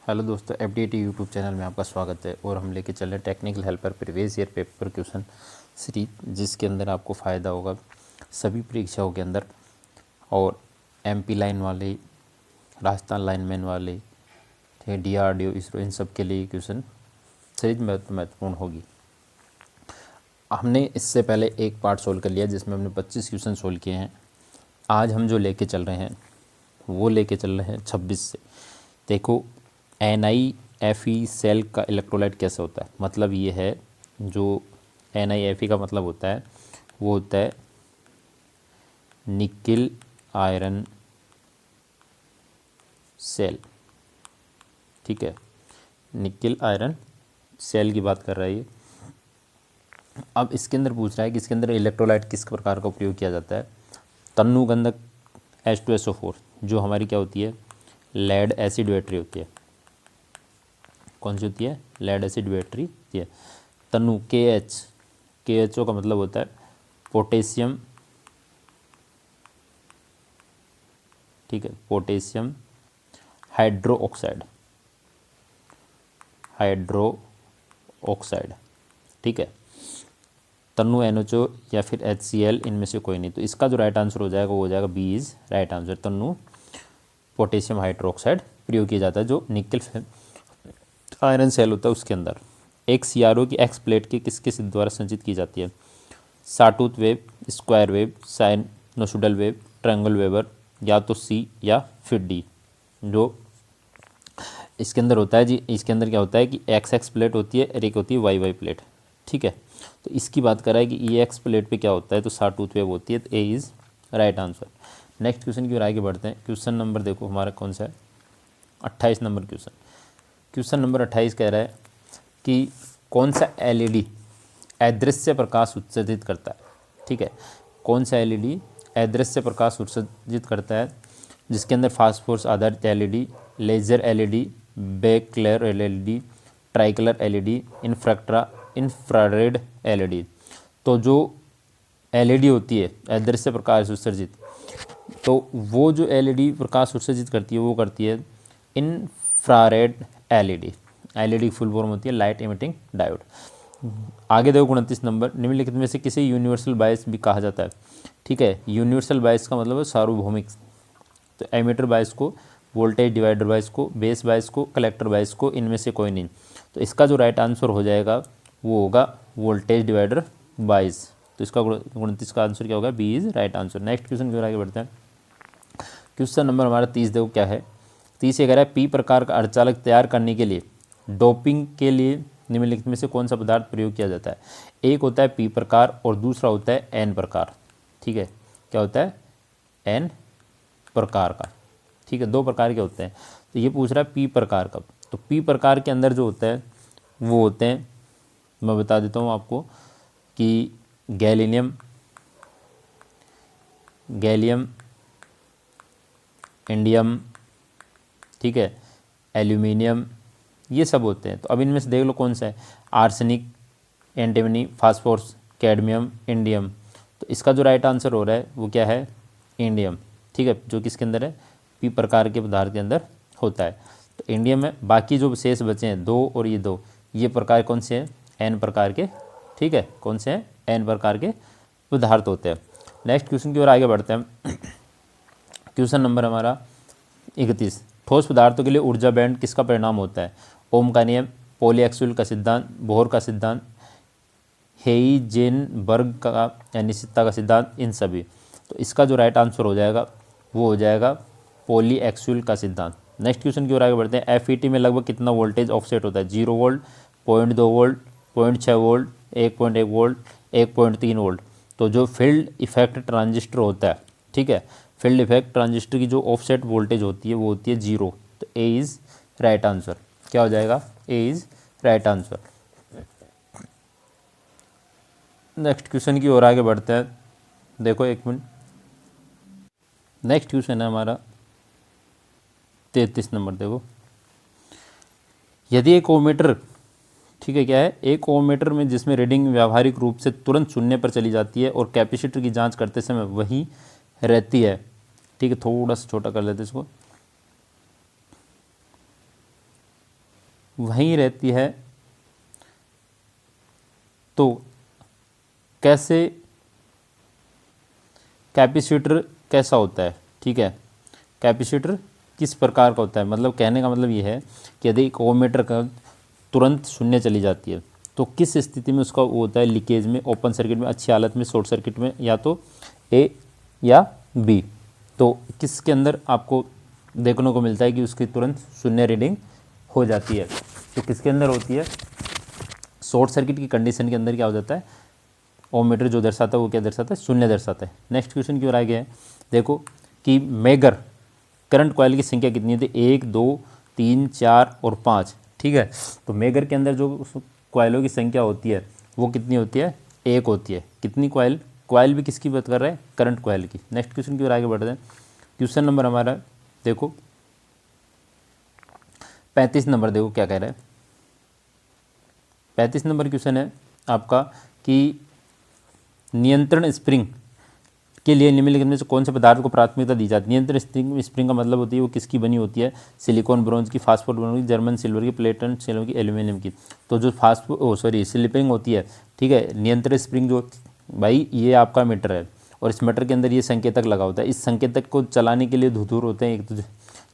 Hello दोस्तों, FDAT YouTube channel में आपका स्वागत है। और हम लेके चल रहे हैं technical helper previous year paper question series, जिसके अंदर आपको फ़ायदा होगा सभी परीक्षाओं के अंदर। और MP लाइन वाले, राजस्थान लाइनमैन वाले, ठीक है, DRDO, इसरो, इन सब के लिए क्वेश्चन सीरीज महत्वपूर्ण होगी। हमने इससे पहले एक पार्ट सोल्व कर लिया जिसमें हमने 25 क्वेश्चन सोल्व किए हैं। आज हम जो लेके चल रहे हैं वो लेके चल रहे हैं 26 से। देखो, NiFe सेल का इलेक्ट्रोलाइट कैसे होता है। मतलब ये है, जो NiFe का मतलब होता है वो होता है निकिल आयरन सेल। ठीक है, निकिल आयरन सेल की बात कर रहा है ये। अब इसके अंदर पूछ रहा है कि इसके अंदर इलेक्ट्रोलाइट किस प्रकार का उपयोग किया जाता है। तन्नु गंधक H2SO4, जो हमारी क्या होती है, लेड एसिड बैटरी होती है। कौन सी होती है? लेड एसिड बैटरी होती है। तनु KHO का मतलब होता है पोटेशियम, ठीक है, पोटेशियम हाइड्रो ऑक्साइड, ठीक है। तनु NHO या फिर HCl, इनमें से कोई नहीं। तो इसका जो राइट आंसर हो जाएगा वो हो जाएगा बी इज राइट आंसर। तनु पोटेशियम हाइड्रोक्साइड प्रयोग किया जाता है जो निकल आयरन सेल होता है उसके अंदर। एक CRO की एक्स प्लेट के किस किस द्वारा संचित की जाती है? Sawtooth wave, square wave, sinusoidal wave, triangle waver, या तो C या फिर D। जो इसके अंदर होता है जी, इसके अंदर क्या होता है कि एक्स प्लेट होती है और एक होती है वाई प्लेट, ठीक है। तो इसकी बात कर रहा है कि एक्स प्लेट पे क्या होता है, तो साटूथ वेव होती है। तो A is right answer. Next question की ओर आगे बढ़ते हैं। क्वेश्चन नंबर देखो हमारा कौन सा है, 28 नंबर क्वेश्चन। क्वेश्चन नंबर 28 कह रहा है कि कौन सा LED अदृश्य प्रकाश उत्सर्जित करता है। ठीक है, कौन सा LED अदृश्य प्रकाश उत्सर्जित करता है, जिसके अंदर फास्फोरस आधारित LED, laser LED, back layer LED, tricolour LED, infrared LED। तो जो LED होती है अदृश्य प्रकाश उत्सर्जित, तो वो जो LED प्रकाश उत्सर्जित करती है वो करती है इंफ्रारेड LED। LED की फुल फॉर्म होती है लाइट इमिटिंग डायोड। आगे देखो 29 नंबर, निम्नलिखित में से किसे यूनिवर्सल बायस भी कहा जाता है। ठीक है, यूनिवर्सल बायस का मतलब है सार्वभौमिक। तो एमीटर बायस को, वोल्टेज डिवाइडर बायस को, बेस बायस को, कलेक्टर बायस को, इनमें से कोई नहीं। तो इसका जो राइट आंसर हो जाएगा वो होगा वोल्टेज डिवाइडर बायस। तो इसका 29 का आंसर क्या होगा, B is right answer. Next question की ओर आगे बढ़ते हैं। क्वेश्चन नंबर हमारा 30 देखो क्या है। 30 ये कह रहा है पी प्रकार का अर्धचालक तैयार करने के लिए डोपिंग के लिए निम्नलिखित में से कौन सा पदार्थ प्रयोग किया जाता है। एक होता है पी प्रकार और दूसरा होता है एन प्रकार। ठीक है, क्या होता है, एन प्रकार का। ठीक है, दो प्रकार के होते हैं। तो ये पूछ रहा है पी प्रकार का। तो पी प्रकार के अंदर जो होता है वो होते हैं, मैं बता देता हूँ आपको कि गैलियम, इंडियम, ठीक है, एल्यूमिनियम, ये सब होते हैं। तो अब इनमें से देख लो कौन सा है, arsenic, antimony, phosphorus, cadmium, indium. तो इसका जो राइट आंसर हो रहा है वो क्या है, इंडियम। ठीक है, जो किसके अंदर है, पी प्रकार के पदार्थ के अंदर होता है। तो इंडियम है। बाकी जो शेष बचे हैं दो और ये दो, ये प्रकार कौन से हैं, एन प्रकार के। ठीक है, कौन से हैं, एन प्रकार के पदार्थ होते हैं। नेक्स्ट क्वेश्चन की ओर आगे बढ़ते हैं। क्वेश्चन नंबर हमारा 31, ठोस पदार्थों के लिए ऊर्जा बैंड किसका परिणाम होता है। ओम का नियम, पॉलीएक्सुअल का सिद्धांत, बोहर का सिद्धांत, हेइजेनबर्ग का अनिश्चितता का सिद्धांत, इन सभी। तो इसका जो राइट आंसर हो जाएगा वो हो जाएगा पॉलीएक्सुअल का सिद्धांत। नेक्स्ट क्वेश्चन की ओर आगे बढ़ते हैं। FET में लगभग कितना वोल्टेज ऑफसेट होता है। 0 volt, 0.2 volt, 0.6 volt, 1.1 volt, 1.3 volt. तो जो फील्ड इफेक्ट ट्रांजिस्टर होता है, ठीक है, फील्ड इफेक्ट ट्रांजिस्टर की जो ऑफसेट वोल्टेज होती है वो होती है 0। तो ए इज़ राइट आंसर। क्या हो जाएगा, A is right answer. Next question की ओर आगे बढ़ते हैं। देखो एक मिनट, नेक्स्ट क्वेश्चन है हमारा 33 नंबर। देखो, यदि एक ओमीटर, ठीक है, क्या है, एक ओमीटर में जिसमें रीडिंग व्यावहारिक रूप से तुरंत शून्य पर चली जाती है और कैपेसिटर की जांच करते समय वही रहती है। ठीक है, थोड़ा सा छोटा कर लेते इसको। वहीं रहती है। तो कैसे कैपेसिटर कैसा होता है, ठीक है, कैपेसिटर किस प्रकार का होता है, मतलब कहने का मतलब ये है कि यदि एक ओममीटर का तुरंत शून्य चली जाती है तो किस स्थिति में उसका वो होता है, लीकेज में, ओपन सर्किट में, अच्छी हालत में, शॉर्ट सर्किट में, या तो ए या बी। तो किसके अंदर आपको देखने को मिलता है कि उसकी तुरंत शून्य रीडिंग हो जाती है, तो किसके अंदर होती है, शॉर्ट सर्किट की कंडीशन के अंदर क्या हो जाता है, ओममीटर जो दर्शाता है वो क्या दर्शाता है, शून्य दर्शाता है। नेक्स्ट क्वेश्चन की ओर आ गया है, देखो कि मेगर करंट कॉइल की संख्या कितनी होती है, 1 2 3 4 और 5, ठीक है। तो मेगर के अंदर जो कॉइलों की संख्या होती है वो कितनी होती है, 1 होती है। कितनी कॉइल, कॉइल भी किसकी बात कर रहे हैं, करंट कॉइल की। नेक्स्ट क्वेश्चन की ओर आगे बढ़ते हैं। क्वेश्चन नंबर हमारा देखो 35 नंबर, देखो क्या कह रहा है। 35 नंबर क्वेश्चन है आपका कि नियंत्रण स्प्रिंग के लिए निम्नलिखित में से कौन से पदार्थ को प्राथमिकता दी जाती है। नियंत्रण स्प्रिंग का मतलब होती है वो किसकी बनी होती है, सिलिकॉन, ब्रोंज की, फास्फोर ब्रोंज की, जर्मन सिल्वर की, प्लेटन सिल्वर की, एल्यूमिनियम की। तो जो स्लिपिंग होती है, ठीक है, नियंत्रण स्प्रिंग जो भाई ये आपका मीटर है और इस मीटर के अंदर ये संकेतक लगा होता है। इस संकेतक को चलाने के लिए धुतूर होते हैं, एक तो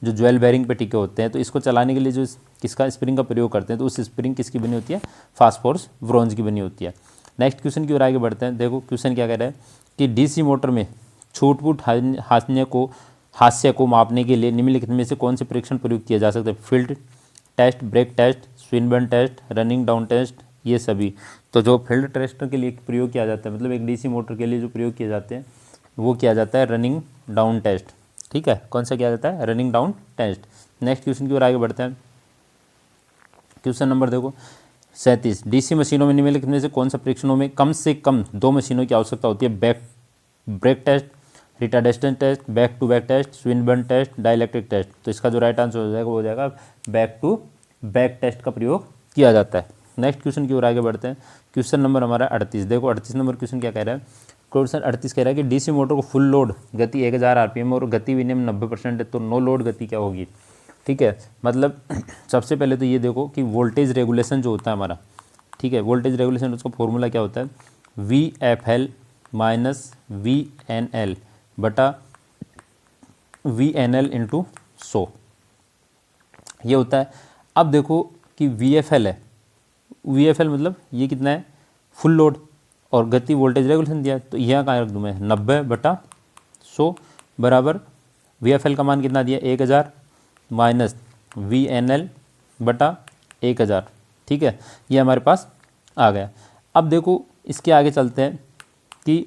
जो ज्वेल बेरिंग पे टिके होते हैं, तो इसको चलाने के लिए जो किसका स्प्रिंग का प्रयोग करते हैं, तो उस स्प्रिंग किसकी बनी होती है, फास्फोरस ब्रोंज की बनी होती है। नेक्स्ट क्वेश्चन की ओर आगे बढ़ते हैं। देखो क्वेश्चन क्या कह रहा है कि डीसी मोटर में छूट-फूट हास्य को मापने के लिए निम्नलिखित में से कौन से परीक्षण प्रयोग किया जा सकता है। Field test, brake test, Swinburne test, running down test, ये सभी। तो जो फील्ड टेस्ट के लिए प्रयोग किया जाता है, मतलब एक डीसी मोटर के लिए जो प्रयोग किए जाते हैं वो किया जाता है रनिंग डाउन टेस्ट, ठीक है। कौन सा किया जाता है, running down test. Next question की ओर आगे बढ़ते हैं। क्वेश्चन नंबर देखो 37, डीसी मशीनों में निम्नलिखित में से कौन सा परीक्षणों में कम से कम 2 मशीनों की आवश्यकता होती है। Brake test, retardation test, back to back test, Swinburne test, dielectric test. तो इसका जो राइट आंसर हो जाएगा वो हो जाएगा बैक टू बैक टेस्ट का प्रयोग किया जाता है। नेक्स्ट क्वेश्चन की ओर आगे बढ़ते हैं। क्वेश्चन नंबर हमारा 38, देखो 38 नंबर क्वेश्चन क्या कह रहा है। क्वेश्चन 38 कह रहा है कि डीसी मोटर को फुल लोड गति 1000 आरपीएम और गति विनियम 90% है, तो नो लोड गति क्या होगी, ठीक है। मतलब सबसे पहले तो ये देखो कि वोल्टेज रेगुलेशन जो होता है हमारा, ठीक है, वोल्टेज रेगुलेशन उसका फॉर्मूला क्या होता है, VFL माइनस VNL बटा VNL इंटू 100, ये होता है। अब देखो कि VFL है, VFL मतलब ये कितना है, फुल लोड, और गति वोल्टेज रेगुलेशन दिया है, तो यहाँ कहाँ रख दूँ मैं, 90/100 बराबर VFL का मान कितना दिया, 1000 माइनस VNL बटा 1000, ठीक है, ये हमारे पास आ गया। अब देखो इसके आगे चलते हैं कि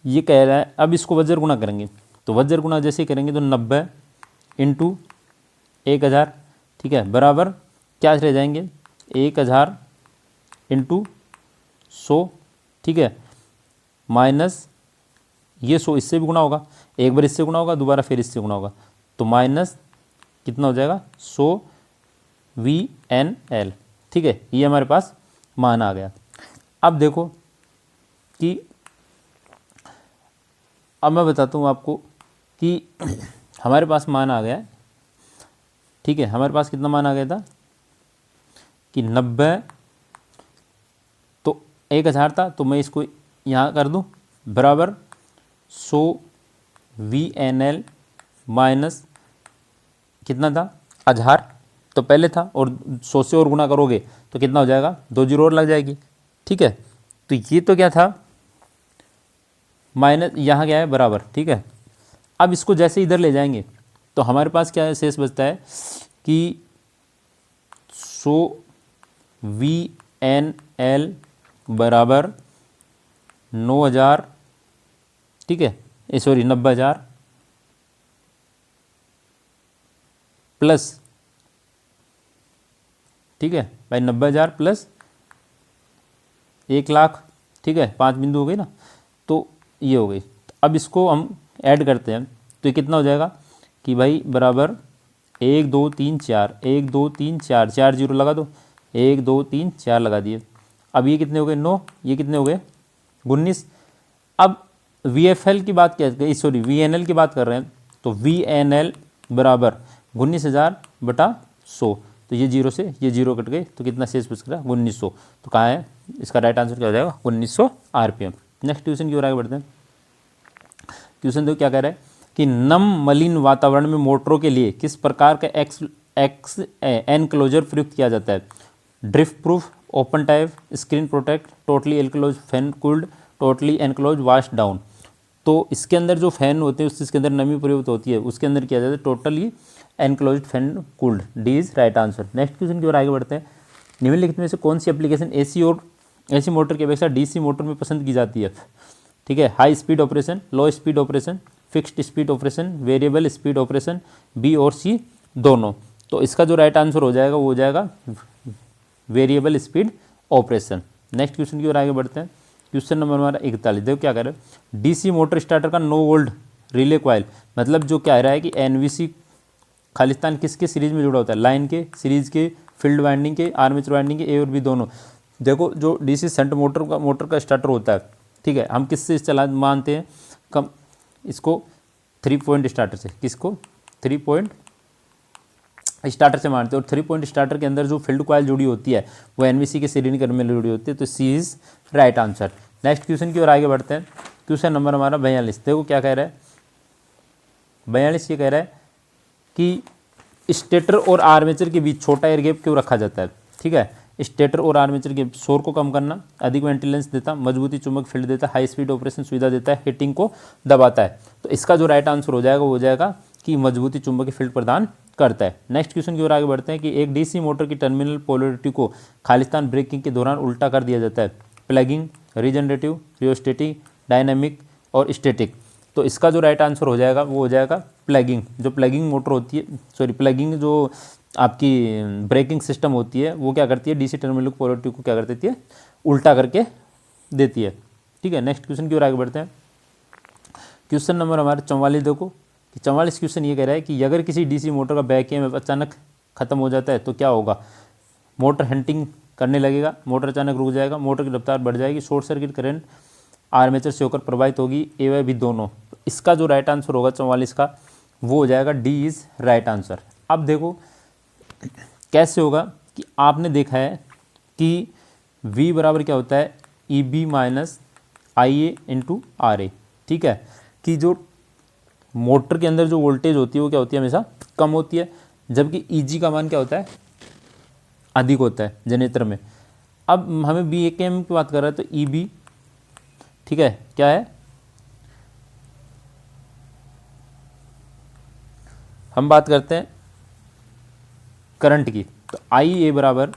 ये कह रहा है, अब इसको वज्र गुणा करेंगे, तो वज्र गुणा जैसे ही करेंगे तो 90 इंटू 1000, ठीक है, बराबर क्या रह जाएंगे, 1000 इंटू 100, ठीक है, माइनस ये 100 इससे भी गुणा होगा, एक बार इससे गुणा होगा, दोबारा फिर इससे गुणा होगा, तो माइनस कितना हो जाएगा 100 VNL, ठीक है, ये हमारे पास मान आ गया। अब देखो कि अब मैं बताता हूँ आपको कि हमारे पास मान आ गया, ठीक है, हमारे पास कितना मान आ गया था कि 90, तो 1000 था, तो मैं इसको यहाँ कर दूँ बराबर 100 VNL माइनस कितना था 1000, तो पहले था, और 100 से और गुना करोगे तो कितना हो जाएगा, 2 जीरो और लग जाएगी, ठीक है। तो ये तो क्या था माइनस, यहाँ क्या है बराबर, ठीक है। अब इसको जैसे इधर ले जाएंगे तो हमारे पास क्या है, शेष बचता है कि 100 VNL बराबर 9000, ठीक है, सॉरी 90000 प्लस, ठीक है भाई, 90000 प्लस 1,00,000, ठीक है, 5 बिंदु हो गई ना, तो ये हो गई। अब इसको हम ऐड करते हैं तो ये कितना हो जाएगा कि भाई बराबर 1 2 3 4, 1 2 3 4, 4 जीरो लगा दो, 1 2 3 4 लगा दिए। अब ये कितने हो गए 9, ये कितने हो गए 19। अब VFL की बात क्या, सॉरी VNL की बात कर रहे हैं, तो VNL बराबर 19,000 बटा 100, तो ये 0 से ये 0 कट गए तो कितना शेष बच रहा 1900। तो कहाँ है इसका राइट आंसर क्या हो जाएगा 1900 RPM। नेक्स्ट क्वेश्चन की ओर आगे बढ़ते हैं। क्वेश्चन देखो क्या कह रहा है कि नम मलिन वातावरण में मोटरों के लिए किस प्रकार का एक्स एनक्लोजर प्रयुक्त किया जाता है। Drift proof, open type, screen protect, totally enclose, fan cooled, totally enclose, wash down. तो इसके अंदर जो फैन होते हैं उसके अंदर नमी प्रयुक्त होती है, उसके अंदर किया जाता है totally enclose fan cooled. D is right answer. Next question की ओर आगे बढ़ते हैं। निम्नलिखित में से कौन सी एप्लीकेशन एसी मोटर की अपेक्षा डीसी मोटर में पसंद की जाती है। ठीक है, high speed operation, low speed operation, fixed speed operation, variable speed operation, B और सी दोनों। तो इसका जो राइट आंसर हो जाएगा वो हो जाएगा variable speed operation. Next question की ओर आगे बढ़ते हैं। क्वेश्चन नंबर हमारा 41। देखो क्या कह रहे हैं, डीसी मोटर स्टार्टर का नो वोल्ट रिले कॉइल, मतलब जो कह रहा है कि एनवीसी खालिस्तान किसके सीरीज में जुड़ा होता है, लाइन के सीरीज के, फील्ड वाइंडिंग के, आर्मेचर वाइंडिंग के, ए और बी दोनों। देखो जो डीसी शंट मोटर का स्टार्टर होता है, ठीक है, हम किससे चला मानते हैं कम इसको 3 पॉइंट स्टार्टर से, किसको 3 पॉइंट स्टार्टर से मानते हैं। और 3 पॉइंट स्टार्टर के अंदर जो फील्ड कॉइल जुड़ी होती है वो एनवीसी के सीरीज में जुड़ी होती है। तो C is right answer. Next question की ओर आगे बढ़ते हैं। क्वेश्चन नंबर हमारा 42। देखो क्या कह रहा है, 42 ये कह रहा है कि स्टेटर और आर्मेचर के बीच छोटा एयर गैप क्यों रखा जाता है। ठीक है, स्टेटर और आर्मेचर के शोर को कम करना, अधिक वेंटिलेंस देता, मजबूती चुंबक फील्ड देता, हाई स्पीड ऑपरेशन सुविधा देता है, हीटिंग को दबाता है। तो इसका जो राइट आंसर हो जाएगा वो हो जाएगा कि मजबूती चुंबकीय फील्ड प्रदान करता है। नेक्स्ट क्वेश्चन की ओर आगे बढ़ते हैं कि एक डीसी मोटर की टर्मिनल पोलरिटी को खालिस्तान ब्रेकिंग के दौरान उल्टा कर दिया जाता है। प्लगिंग, रीजनरेटिव, रियोस्टेटिक, डायनामिक और स्टैटिक। तो इसका जो राइट आंसर हो जाएगा वो हो जाएगा प्लगिंग। जो प्लगिंग मोटर होती है, प्लगिंग जो आपकी ब्रेकिंग सिस्टम होती है वो क्या करती है, डीसी टर्मिनल पोलरिटी को क्या कर देती है, उल्टा करके देती है। ठीक है, नेक्स्ट क्वेश्चन की ओर आगे बढ़ते हैं। क्वेश्चन नंबर हमारे 44 देखो कि 44 क्वेश्चन ये कह रहा है कि अगर किसी डीसी मोटर का बैक ईएमएफ अचानक खत्म हो जाता है तो क्या होगा। मोटर हंटिंग करने लगेगा, मोटर अचानक रुक जाएगा, मोटर की रफ्तार बढ़ जाएगी, शॉर्ट सर्किट करंट आर्मेचर से होकर प्रभावित होगी, ए व बी दोनों। तो इसका जो राइट आंसर होगा 44 का वो हो जाएगा डी इज राइट आंसर। अब देखो कैसे होगा कि आपने देखा है कि V बराबर क्या होता है, E B minus I A into R A. ठीक है, कि जो मोटर के अंदर जो वोल्टेज होती है वो क्या होती है, हमेशा कम होती है, जबकि ई जी का मान क्या होता है, अधिक होता है जनरेटर में। अब हमें बी एक एम की बात कर रहा है तो ई बी, ठीक है, क्या है, हम बात करते हैं करंट की, तो आई ए बराबर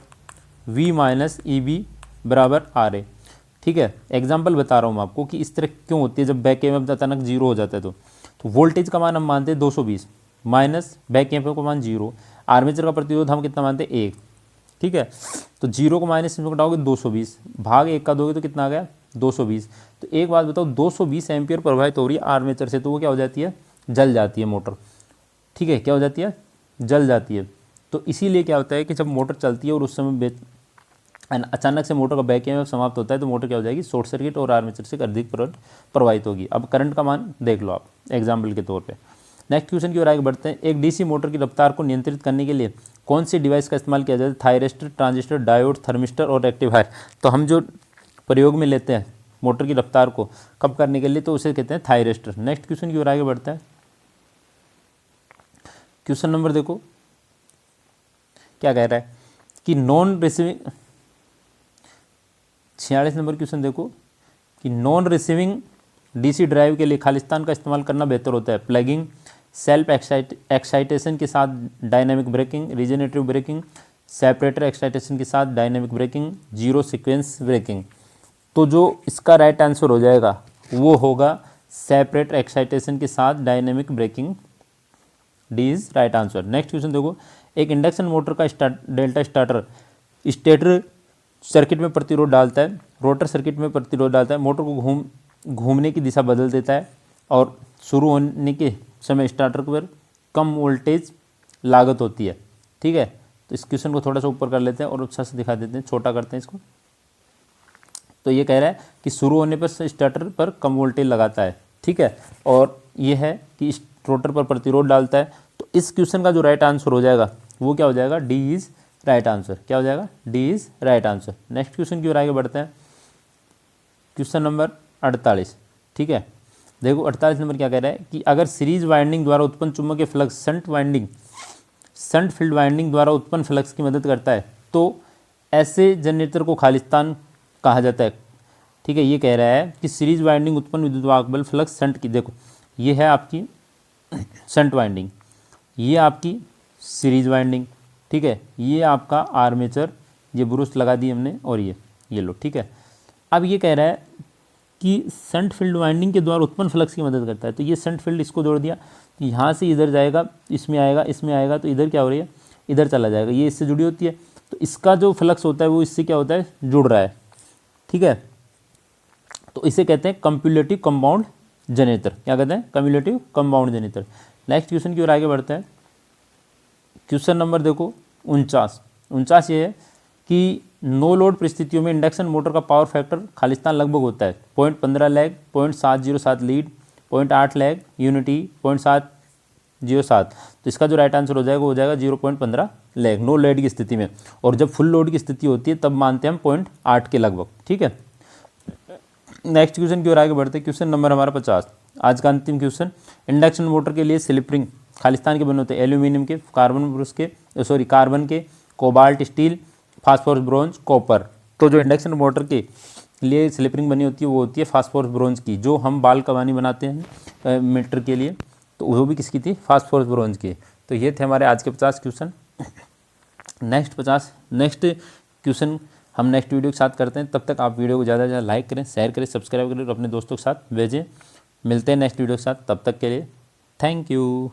वी माइनस ई बी बराबर आर ए। ठीक है, एग्जाम्पल बता रहा हूँ मैं आपको कि इस तरह क्यों होती है जब बैक ईएमएफ अचानक जीरो हो जाता है। तो वोल्टेज का मान हम मानते हैं 220 माइनस बैक ईएमएफ का मान 0, आर्मेचर का प्रतिरोध हम कितना मानते हैं 1। ठीक है, तो 0 को माइनस में घटाओगे 220 भाग 1 का दोगे तो कितना आ गया 220। तो एक बात बताओ, 220 एम्पियर प्रभावित हो रही है आर्मेचर से, तो वो क्या हो जाती है, जल जाती है मोटर। ठीक है, क्या हो जाती है, जल जाती है। तो इसीलिए क्या होता है कि जब मोटर चलती है और उस समय अचानक से मोटर का बैक ईएमएफ समाप्त होता है तो मोटर क्या हो जाएगी, शॉर्ट सर्किट और आर्मेचर से अधिक करंट प्रवाहित होगी। अब करंट का मान देख लो आप एग्जाम्पल के तौर पे। नेक्स्ट क्वेश्चन की ओर आगे बढ़ते हैं। एक डीसी मोटर की रफ्तार को नियंत्रित करने के लिए कौन सी डिवाइस का इस्तेमाल किया जाता है, थायरिस्टर, ट्रांजिस्टर, डायोड, थर्मिस्टर और रेक्टिफायर। तो हम जो प्रयोग में लेते हैं मोटर की रफ्तार को कम करने के लिए तो उसे कहते हैं थायरिस्टर। नेक्स्ट क्वेश्चन की ओर आगे बढ़ते हैं। क्वेश्चन नंबर देखो क्या कह रहा है कि नॉन रिसीविंग, 46 नंबर क्वेश्चन देखो कि नॉन रिसीविंग डीसी ड्राइव के लिए खालिस्तान का इस्तेमाल करना बेहतर होता है। प्लगिंग, सेल्फ एक्साइटेशन के साथ dynamic braking, regenerative braking, separator excitation के साथ dynamic braking, zero sequence braking. तो जो इसका राइट आंसर हो जाएगा वो होगा सेपरेटर एक्साइटेशन के साथ dynamic braking. D is right answer. Next question देखो, एक इंडक्शन मोटर का डेल्टा स्टार्टर स्टेटर सर्किट में प्रतिरोध डालता है, रोटर सर्किट में प्रतिरोध डालता है, मोटर को घूमने की दिशा बदल देता है और शुरू होने के समय स्टार्टर पर कम वोल्टेज लागत होती है। ठीक है, तो इस क्वेश्चन को थोड़ा सा ऊपर कर लेते हैं और अच्छा से दिखा देते हैं, छोटा करते हैं इसको। तो ये कह रहा है कि शुरू होने पर स्टार्टर पर कम वोल्टेज लगाता है। ठीक है, और ये है कि रोटर पर प्रतिरोध डालता है। तो इस क्वेश्चन का जो राइट आंसर हो जाएगा वो क्या हो जाएगा, डी इज़ राइट आंसर। क्या हो जाएगा, D is right answer. Next question की ओर आगे बढ़ते हैं, क्वेश्चन नंबर 48। ठीक है, देखो 48 नंबर क्या कह रहा है कि अगर सीरीज वाइंडिंग द्वारा उत्पन्न चुंबकीय फ्लक्स शंट फील्ड वाइंडिंग द्वारा उत्पन्न फ्लक्स की मदद करता है तो ऐसे जनरेटर को खालिस्तान कहा जाता है। ठीक है, ये कह रहा है कि सीरीज वाइंडिंग उत्पन्न विद्युत वाहक बल फ्लक्स शंट की, देखो ये है आपकी शंट वाइंडिंग, ये आपकी सीरीज वाइंडिंग। ठीक है, ये आपका आर्मेचर, ये ब्रूस लगा दी हमने, और ये लो। ठीक है, अब ये कह रहा है कि शंट फील्ड वाइंडिंग के द्वारा उत्पन्न फ्लक्स की मदद करता है, तो ये शंट फील्ड इसको जोड़ दिया, तो यहाँ से इधर जाएगा, इसमें आएगा, तो इधर क्या हो रही है, इधर चला जाएगा, ये इससे जुड़ी होती है, तो इसका जो फ्लक्स होता है वो इससे क्या होता है, जुड़ रहा है। ठीक है, तो इसे कहते हैं कम्प्यूलेटिव कंपाउंड जनरेटर। क्या कहते हैं, कम्प्यूलेटिव कंपाउंड जनरेटर। नेक्स्ट क्वेश्चन की ओर आगे बढ़ते हैं, क्वेश्चन नंबर देखो 49 ये है कि नो लोड परिस्थितियों में इंडक्शन मोटर का पावर फैक्टर खालिस्तान लगभग होता है 0.15 लैग, 0.707 लीड, 0.8 लैग, यूनिटी 0.707। तो इसका जो राइट आंसर हो जाएगा वो हो जाएगा 0.15 लैग नो लोड की स्थिति में, और जब फुल लोड की स्थिति होती है तब मानते हैं हम 0.8 के लगभग। ठीक है, नेक्स्ट क्वेश्चन की ओर आगे बढ़ते हैं, क्वेश्चन नंबर हमारा 50, आज का अंतिम क्वेश्चन। इंडक्शन मोटर के लिए स्लिप रिंग खालिस्तान के बने होते हैं, एल्यूमिनियम के, कार्बन के, cobalt steel, phosphorus bronze, copper. तो जो इंडक्शन मोटर के लिए स्लिप रिंग बनी होती है वो होती है फास्फोरस ब्रोंज की, जो हम बाल कमानी बनाते हैं मीटर के लिए, तो वो भी किसकी थी, फास्फोरस ब्रोंज की। तो ये थे हमारे आज के 50 क्वेश्चन। नेक्स्ट क्वेश्चन हम नेक्स्ट वीडियो के साथ करते हैं। तब तक आप वीडियो को ज़्यादा से ज़्यादा लाइक करें, शेयर करें, सब्सक्राइब करें और अपने दोस्तों के साथ भेजें। मिलते हैं नेक्स्ट वीडियो के साथ, तब तक के लिए थैंक यू।